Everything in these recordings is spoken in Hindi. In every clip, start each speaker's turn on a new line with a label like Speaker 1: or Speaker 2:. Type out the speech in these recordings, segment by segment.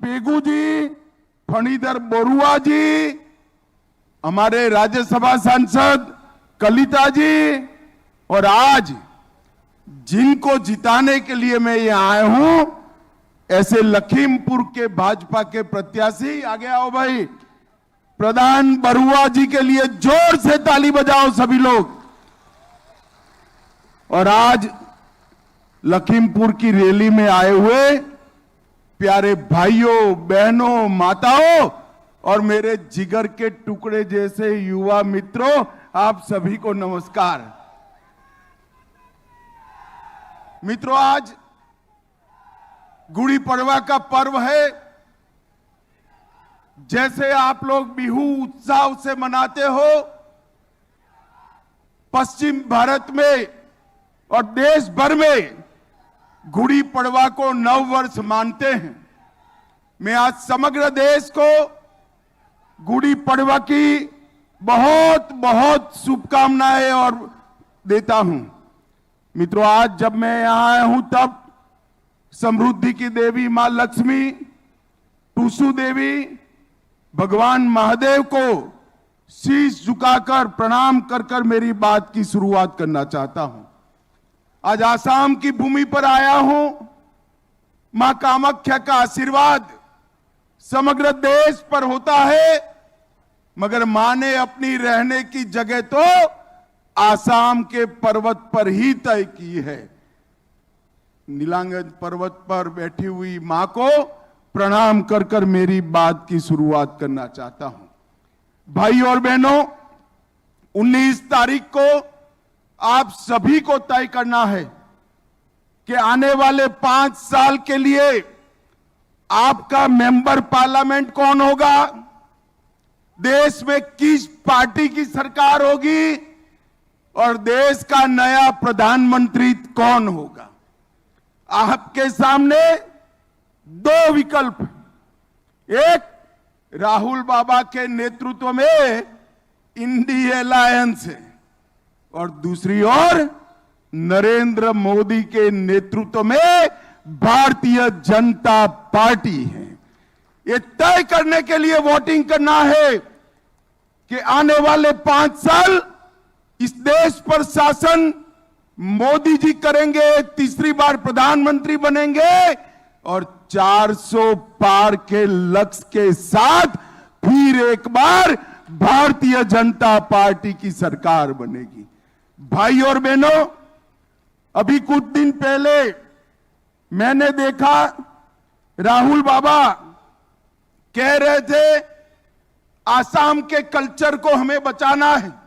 Speaker 1: पेगू जी, फणीधर बोरुआ जी, हमारे राज्यसभा सांसद कलिता जी, और आज जिनको जिताने के लिए मैं यहां आया हूं, ऐसे लखीमपुर के भाजपा के प्रत्याशी, आगे आओ भाई, प्रधान बरुआ जी के लिए जोर से ताली बजाओ सभी लोग। और आज लखीमपुर की रैली में आए हुए प्यारे भाइयों, बहनों, माताओं और मेरे जिगर के टुकड़े जैसे युवा मित्रों, आप सभी को नमस्कार। मित्रों, आज गुड़ी पड़वा का पर्व है। जैसे आप लोग बिहू उत्साह से मनाते हो, पश्चिम भारत में और देश भर में गुड़ी पड़वा को नव वर्ष मानते हैं। मैं आज समग्र देश को गुड़ी पड़वा की बहुत बहुत शुभकामनाएं और देता हूं। मित्रों, आज जब मैं यहां आया हूं तब समृद्धि की देवी मां लक्ष्मी, टूसू देवी, भगवान महादेव को शीश झुकाकर प्रणाम कर कर मेरी बात की शुरुआत करना चाहता हूं। आज आसाम की भूमि पर आया हूं। मां कामाख्या का आशीर्वाद समग्र देश पर होता है, मगर मां ने अपनी रहने की जगह तो आसाम के पर्वत पर ही तय की है। नीलांगन पर्वत पर बैठी हुई मां को प्रणाम कर कर मेरी बात की शुरुआत करना चाहता हूं। भाई और बहनों, 19 तारीख को आप सभी को तय करना है कि आने वाले 5 साल के लिए आपका मेंबर पार्लियामेंट कौन होगा, देश में किस पार्टी की सरकार होगी और देश का नया प्रधानमंत्री कौन होगा। आपके सामने 2 विकल्प, एक राहुल बाबा के नेतृत्व में इंडिया अलायंस है और दूसरी ओर नरेंद्र मोदी के नेतृत्व में भारतीय जनता पार्टी है। ये तय करने के लिए वोटिंग करना है कि आने वाले 5 साल इस देश पर शासन मोदी जी करेंगे, तीसरी बार प्रधानमंत्री बनेंगे और 400 पार के लक्ष्य के साथ फिर एक बार भारतीय जनता पार्टी की सरकार बनेगी। भाई और बहनों, अभी कुछ दिन पहले मैंने देखा राहुल बाबा कह रहे थे आसाम के कल्चर को हमें बचाना है।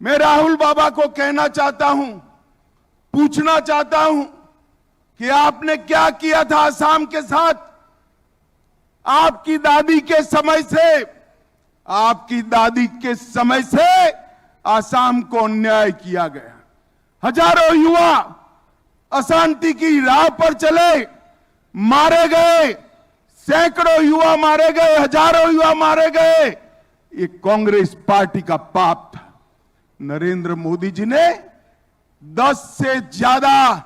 Speaker 1: मैं राहुल बाबा को कहना चाहता हूं, पूछना चाहता हूं कि आपने क्या किया था आसाम के साथ। आपकी दादी के समय से आसाम को अन्याय किया गया। हजारों युवा अशांति की राह पर चले, मारे गए, सैकड़ों युवा मारे गए, हजारों युवा मारे गए। ये कांग्रेस पार्टी का पाप था। नरेंद्र मोदी जी ने 10 से ज्यादा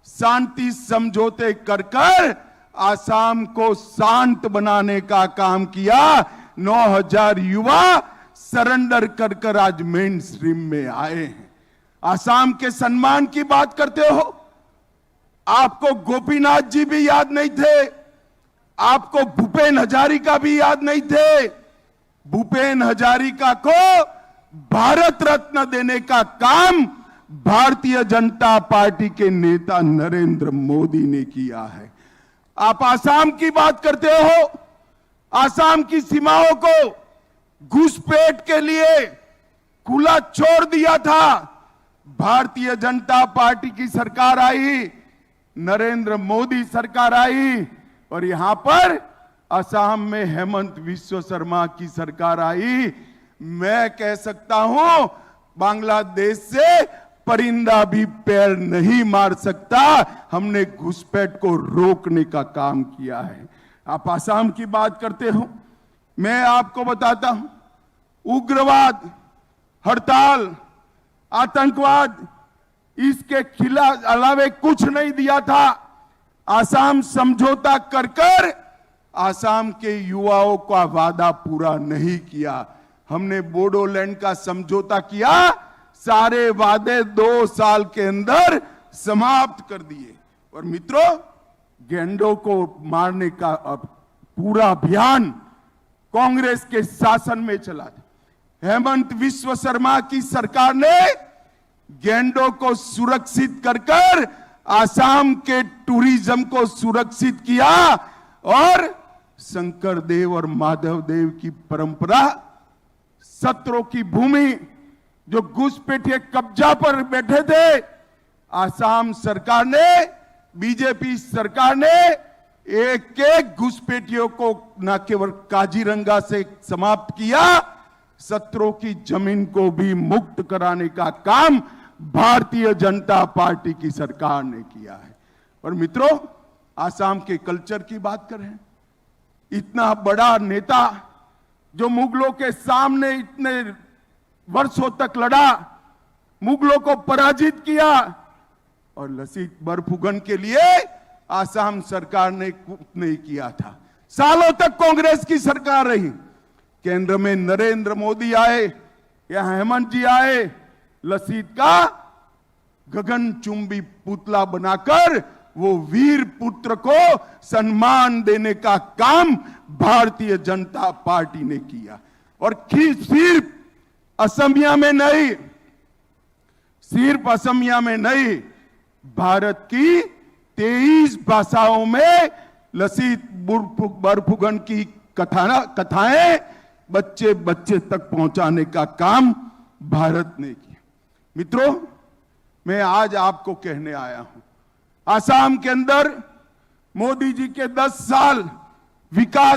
Speaker 1: शांति समझौते कर कर आसाम को शांत बनाने का काम किया। 9000 युवा सरेंडर कर कर आज मेन स्ट्रीम में आए हैं। आसाम के सम्मान की बात करते हो, आपको गोपीनाथ जी भी याद नहीं थे, आपको भूपेन हजारिका भी याद नहीं थे। भूपेन हजारिका को भारत रत्न देने का काम भारतीय जनता पार्टी के नेता नरेंद्र मोदी ने किया है। आप आसाम की बात करते हो, आसाम की सीमाओं को घुसपैठ के लिए खुला छोड़ दिया था। भारतीय जनता पार्टी की सरकार आई, नरेंद्र मोदी सरकार आई और यहां पर असम में हेमंत विश्व शर्मा की सरकार आई। मैं कह सकता हूं बांग्लादेश से परिंदा भी पैर नहीं मार सकता। हमने घुसपैठ को रोकने का काम किया है। आप असम की बात करते हो, मैं आपको बताता हूं, उग्रवाद, हड़ताल, आतंकवाद, इसके खिलाफ अलावे कुछ नहीं दिया था। आसाम समझौता कर कर आसाम के युवाओं का वादा पूरा नहीं किया। हमने बोडोलैंड का समझौता किया, सारे वादे 2 साल के अंदर समाप्त कर दिए। और मित्रों, गैंडों को मारने का अब पूरा अभियान कांग्रेस के शासन में चला था। हेमंत विश्व शर्मा की सरकार ने गैंडों को सुरक्षित कर आसाम के टूरिज्म को सुरक्षित किया और शंकर देव और माधव देव की परंपरा, सत्रों की भूमि जो घुसपैठिए कब्जा पर बैठे थे, आसाम सरकार ने, बीजेपी सरकार ने एक एक घुसपैठियों को न केवल काजीरंगा से समाप्त किया, सत्रों की जमीन को भी मुक्त कराने का काम भारतीय जनता पार्टी की सरकार ने किया है। और मित्रों, आसाम के कल्चर की बात करें, इतना बड़ा नेता जो मुगलों के सामने इतने वर्षों तक लड़ा, मुगलों को पराजित किया, और लसीत बरफुकन के लिए आसाम सरकार ने कुछ नहीं किया था। सालों तक कांग्रेस की सरकार रही, केंद्र में नरेंद्र मोदी आए या हेमंत जी आए, लसीत का गगनचुंबी पुतला बनाकर वो वीर पुत्र को सम्मान देने का काम भारतीय जनता पार्टी ने किया। और सिर्फ असमिया में नहीं, सिर्फ असमिया में नहीं, भारत की 23 भाषाओं में लसीत बरफुकन की कथाएं बच्चे बच्चे तक पहुंचाने का काम भारत ने किया। मित्रों, मैं आज आपको कहने आया हूं, आसाम के अंदर मोदी जी के 10 साल विकास